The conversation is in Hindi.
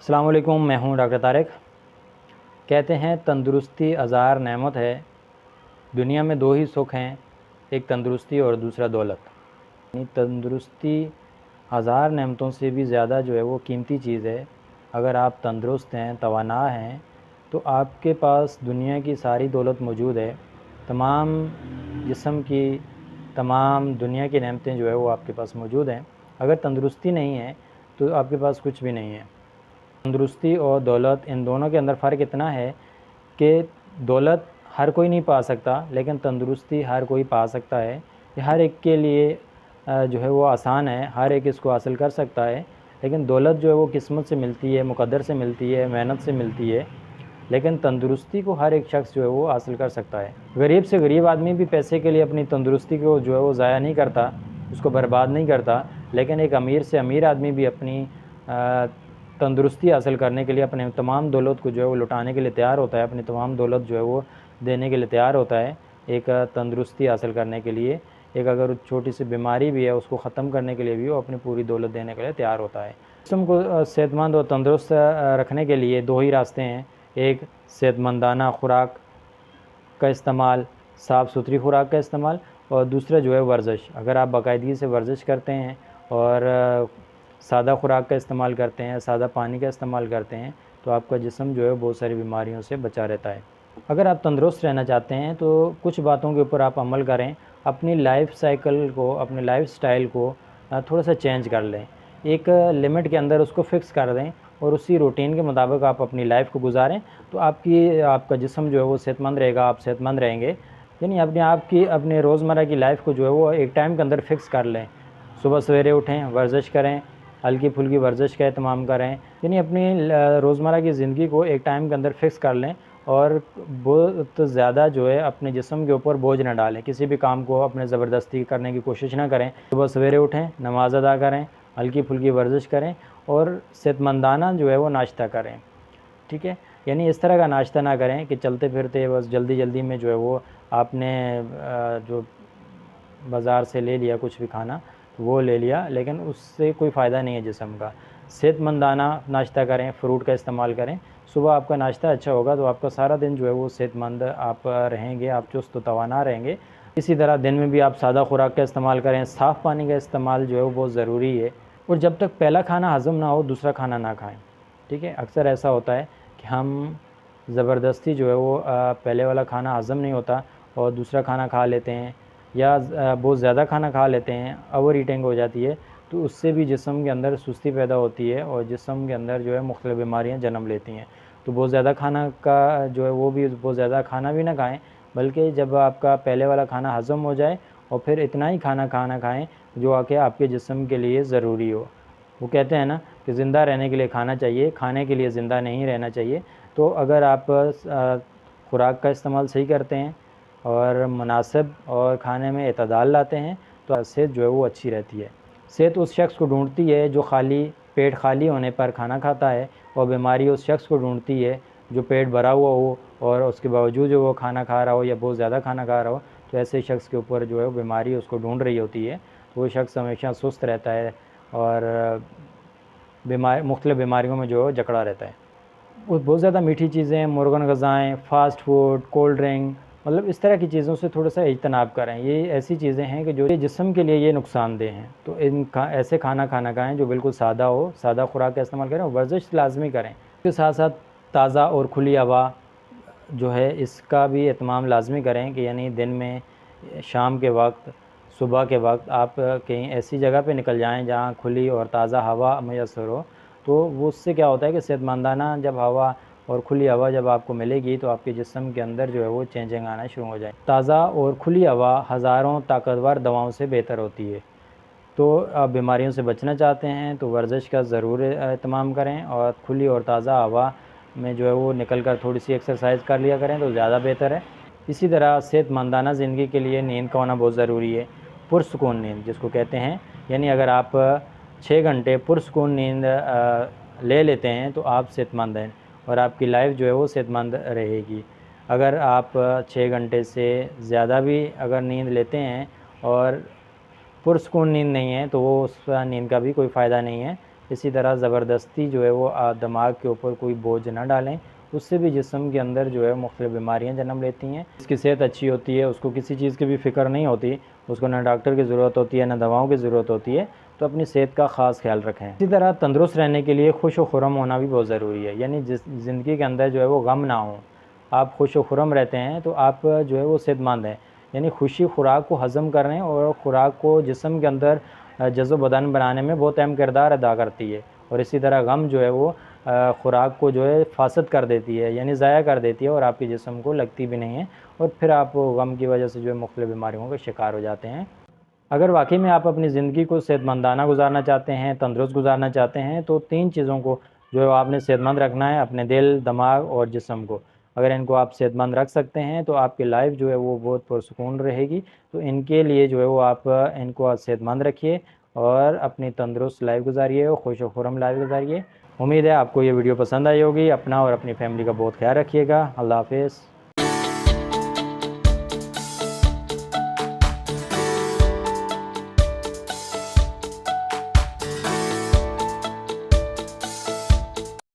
अस्सलाम वालेकुम, मैं हूं डॉक्टर तारिक। कहते हैं तंदुरुस्ती हज़ार नेमत है। दुनिया में दो ही सुख हैं, एक तंदुरुस्ती और दूसरा दौलत। यानी तंदुरुस्ती हज़ार नेमतों से भी ज़्यादा जो है वो कीमती चीज़ है। अगर आप तंदुरुस्त हैं, तवाना हैं, तो आपके पास दुनिया की सारी दौलत मौजूद है। तमाम जिस्म की तमाम दुनिया की नेमतें जो है वो आपके पास मौजूद हैं। अगर तंदुरुस्ती नहीं है तो आपके पास कुछ भी नहीं है। तंदुरुस्ती और दौलत, इन दोनों के अंदर फ़र्क इतना है कि दौलत हर कोई नहीं पा सकता, लेकिन तंदुरुस्ती हर कोई पा सकता है। ये हर एक के लिए जो है वो आसान है, हर एक इसको हासिल कर सकता है। लेकिन दौलत जो है वो किस्मत से मिलती है, मुक़द्दर से मिलती है, मेहनत से मिलती है। लेकिन तंदुरुस्ती को हर एक शख्स जो है वो हासिल कर सकता है। गरीब से गरीब आदमी भी पैसे के लिए अपनी तंदुरुस्ती को जो है वो ज़ाया नहीं करता, उसको बर्बाद नहीं करता। लेकिन एक अमीर से अमीर आदमी भी अपनी तंदुरुस्ती हासिल करने के लिए अपने तमाम दौलत को जो है वो लुटाने के लिए तैयार होता है, अपनी तमाम दौलत जो है वो देने के लिए तैयार होता है एक तंदुरुस्ती हासिल करने के लिए। एक अगर छोटी सी बीमारी भी है उसको ख़त्म करने के लिए भी वो अपनी पूरी दौलत देने के लिए तैयार होता है। जिस्म को सेहतमंद और तंदुरुस्त रखने के लिए दो ही रास्ते हैं। एक सेहतमंदाना खुराक का इस्तेमाल, साफ़ सुथरी खुराक का इस्तेमाल, और दूसरा जो है वर्जिश। अगर आप बाकायदगी से वर्जिश करते हैं और सादा खुराक का इस्तेमाल करते हैं, सादा पानी का इस्तेमाल करते हैं, तो आपका जिस्म जो है बहुत सारी बीमारियों से बचा रहता है। अगर आप तंदुरुस्त रहना चाहते हैं तो कुछ बातों के ऊपर आप अमल करें। अपनी लाइफ साइकिल को, अपने लाइफ स्टाइल को थोड़ा सा चेंज कर लें। एक लिमिट के अंदर उसको फ़िक्स कर दें और उसी रूटीन के मुताबिक आप अपनी लाइफ को गुजारें, तो आपका जिस्म जो है वो सेहतमंद रहेगा, आप सेहतमंद रहेंगे। यानी अपने रोज़मर्रा की लाइफ को जो है वो एक टाइम के अंदर फ़िक्स कर लें। सुबह सवेरे उठें, वर्जिश करें, हल्की फुल्की वर्जिश का एहतमाम करें। यानी अपनी रोज़मर्रा की ज़िंदगी को एक टाइम के अंदर फ़िक्स कर लें और बहुत ज़्यादा जो है अपने जिस्म के ऊपर बोझ ना डालें। किसी भी काम को अपने ज़बरदस्ती करने की कोशिश ना करें। सुबह सवेरे उठें, नमाज़ अदा करें, हल्की फुल्की वर्जिश करें और सेहतमंदाना जो है वो नाश्ता करें। ठीक है, यानी इस तरह का नाश्ता ना करें कि चलते फिरते बस जल्दी जल्दी में जो है वो आपने जो बाज़ार से ले लिया कुछ भी खाना, वो ले लिया, लेकिन उससे कोई फ़ायदा नहीं है जिस्म का। सेहतमंदाना नाश्ता करें, फ़्रूट का इस्तेमाल करें। सुबह आपका नाश्ता अच्छा होगा तो आपका सारा दिन जो है वो सेहतमंद आप रहेंगे, आप चुस्त तवाना रहेंगे। इसी तरह दिन में भी आप सादा खुराक का इस्तेमाल करें, साफ़ पानी का इस्तेमाल जो है वो बहुत ज़रूरी है। और जब तक पहला खाना हज़म ना हो दूसरा खाना ना खाएँ। ठीक है, अक्सर ऐसा होता है कि हम ज़बरदस्ती जो है वो पहले वाला खाना हज़म नहीं होता और दूसरा खाना खा लेते हैं, या बहुत ज़्यादा खाना खा लेते हैं, ओवर ईटिंग हो जाती है। तो उससे भी जिस्म के अंदर सुस्ती पैदा होती है और जिस्म के अंदर जो है मुख्तलिफ़ बीमारियाँ जन्म लेती हैं। तो बहुत ज़्यादा खाना का जो है वो भी, बहुत ज़्यादा खाना भी ना खाएँ, बल्कि जब आपका पहले वाला खाना हज़म हो जाए और फिर इतना ही खाना खाएँ जो आपके जिस्म के लिए ज़रूरी हो। वो कहते हैं ना कि ज़िंदा रहने के लिए खाना चाहिए, खाने के लिए ज़िंदा नहीं रहना चाहिए। तो अगर आप खुराक का इस्तेमाल सही करते हैं और मुनासिब और खाने में एतदाल लाते हैं, तो सेहत जो है वो अच्छी रहती है। सेहत उस शख्स को ढूँढती है जो पेट खाली होने पर खाना खाता है, और बीमारी उस शख्स को ढूँढती है जो पेट भरा हुआ हो और उसके बावजूद जो वो खाना खा रहा हो या बहुत ज़्यादा खाना खा रहा हो। तो ऐसे शख्स के ऊपर जो है वो बीमारी उसको ढूँढ रही होती है। तो वो शख्स हमेशा सुस्त रहता है और मुख्तलिफ़ बीमारियों में जो है जकड़ा रहता है। वो बहुत ज़्यादा मीठी चीज़ें, मुर्गन ग़िज़ाएँ, फ़ास्ट फ़ूड, कोल्ड ड्रिंक, मतलब इस तरह की चीज़ों से थोड़ा-सा इज्तनाब करें। ये ऐसी चीज़ें हैं कि जो जिस्म के लिए ये नुकसानदेह हैं। तो ऐसे खाना खाएँ जो बिल्कुल सादा हो, सादा खुराक का इस्तेमाल करें और वर्जिश लाज़मी करें। इसके साथ-साथ ताज़ा और खुली हवा जो है इसका भी एहतमाम लाज़मी करें कि यानी दिन में, शाम के वक़्त, सुबह के वक़्त आप कहीं ऐसी जगह पे निकल जाएँ जहाँ खुली और ताज़ा हवा मैसर हो। तो वो उससे क्या होता है कि सेहतमंदाना जब हवा और खुली हवा जब आपको मिलेगी तो आपके जिस्म के अंदर जो है वो चेंजिंग आना शुरू हो जाए। ताज़ा और खुली हवा हज़ारों ताकतवर दवाओं से बेहतर होती है। तो आप बीमारियों से बचना चाहते हैं तो वर्जिश का ज़रूर एहतमाम करें और खुली और ताज़ा हवा में जो है वो निकल कर थोड़ी सी एक्सरसाइज कर लिया करें तो ज़्यादा बेहतर है। इसी तरह सेहतमंदाना ज़िंदगी के लिए नींद का होना बहुत ज़रूरी है। पुरसुकून नींद जिसको कहते हैं, यानी अगर आप 6 घंटे पुरसुकून नींद ले लेते हैं तो आप सेहतमंद हैं और आपकी लाइफ जो है वो सेहतमंद रहेगी। अगर आप 6 घंटे से ज़्यादा भी अगर नींद लेते हैं और पुरसुकून नींद नहीं है तो वो उस नींद का भी कोई फ़ायदा नहीं है। इसी तरह ज़बरदस्ती जो है वो दिमाग के ऊपर कोई बोझ ना डालें, उससे भी जिस्म के अंदर जो है मुख्तलिफ़ बीमारियाँ जन्म लेती हैं। जिसकी सेहत अच्छी होती है उसको किसी चीज़ की भी फ़िक्र नहीं होती, उसको ना डॉक्टर की ज़रूरत होती है ना दवाओं की ज़रूरत होती है, तो अपनी सेहत का ख़ास ख्याल रखें। इसी तरह तंदुरुस्त रहने के लिए खुश व खुर्रम होना भी बहुत ज़रूरी है, यानी जिस ज़िंदगी के अंदर जो है वो गम ना हो। आप खुश व खुर्रम रहते हैं तो आप जो है वो सेहतमंद हैं, यानी खुशी खुराक को हज़म करने और खुराक को जिस्म के अंदर जज़्ब बदन बनाने में बहुत अहम किरदार अदा करती है। और इसी तरह गम जो है वो खुराक को जो है फासद कर देती है, यानी ज़ाया कर देती है और आपके जिस्म को लगती भी नहीं है, और फिर आप गम की वजह से जो है मुख्तलिफ़ बीमारियों का शिकार हो जाते हैं। अगर वाकई में आप अपनी ज़िंदगी को सेहतमंदाना गुजारना चाहते हैं, तंदुरुस्त गुजारना चाहते हैं, तो 3 चीज़ों को जो है आपने सेहतमंद रखना है, अपने दिल, दिमाग और जिस्म को। अगर इनको आप सेहतमंद रख सकते हैं तो आपकी लाइफ जो है वो बहुत पुरसुकून रहेगी। तो इनके लिए जो है वो आप इनको आप सेहतमंद रखिए और अपनी तंदुरुस्त लाइफ गुजारिए और खुश व खुर्रम लाइफ गुजारिए। उम्मीद है आपको ये वीडियो पसंद आई होगी। अपना और अपनी फैमिली का बहुत ख्याल रखिएगा। अल्लाह हाफ़िज़।